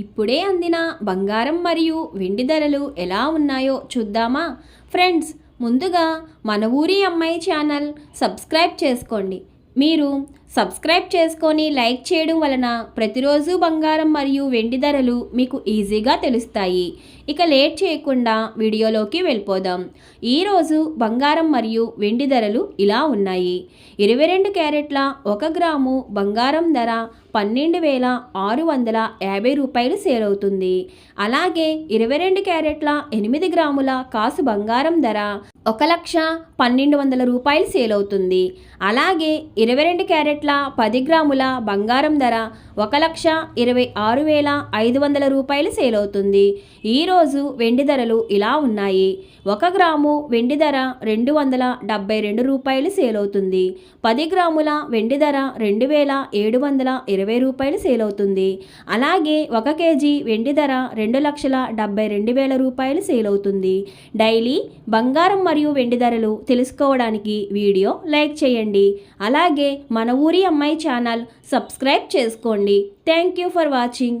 ఇప్పుడే అందిన బంగారం మరియు వెండి ధరలు ఎలా ఉన్నాయో చూద్దామా ఫ్రెండ్స్? ముందుగా మన ఊరి అమ్మాయి ఛానల్ సబ్స్క్రైబ్ చేసుకోండి. మీరు సబ్స్క్రైబ్ చేసుకొని లైక్ చేయడం వలన ప్రతిరోజు బంగారం మరియు వెండి ధరలు మీకు ఈజీగా తెలుస్తాయి. ఇక లేట్ చేయకుండా వీడియోలోకి వెళ్ళిపోదాం. ఈరోజు బంగారం మరియు వెండి ధరలు ఇలా ఉన్నాయి. 22 క్యారెట్ల 1 గ్రాము బంగారం ధర 12,650 రూపాయలు సేల్ అవుతుంది. అలాగే 22 క్యారెట్ల 8 గ్రాముల కాసు బంగారం ధర 1,12,00 రూపాయలు సేల్ అవుతుంది. అలాగే 22 క్యారెట్ల 10 గ్రాముల బంగారం ధర 1,26,500 రూపాయలు సేల్ అవుతుంది. ఈరోజు వెండి ధరలు ఇలా ఉన్నాయి. 1 గ్రాము వెండి ధర 272 రూపాయలు సేల్ అవుతుంది. 10 గ్రాముల వెండి ధర 2,720 రూపాయలు సేల్ అవుతుంది. అలాగే 1 కేజీ వెండి ధర 2,72,000 రూపాయలు సేల్ అవుతుంది. డైలీ బంగారం మరియు వెండి ధరలు తెలుసుకోవడానికి వీడియో లైక్ చేయండి. అలాగే మన ఊరి అమ్మాయి ఛానల్ సబ్స్క్రైబ్ చేసుకోండి. Thank you for watching.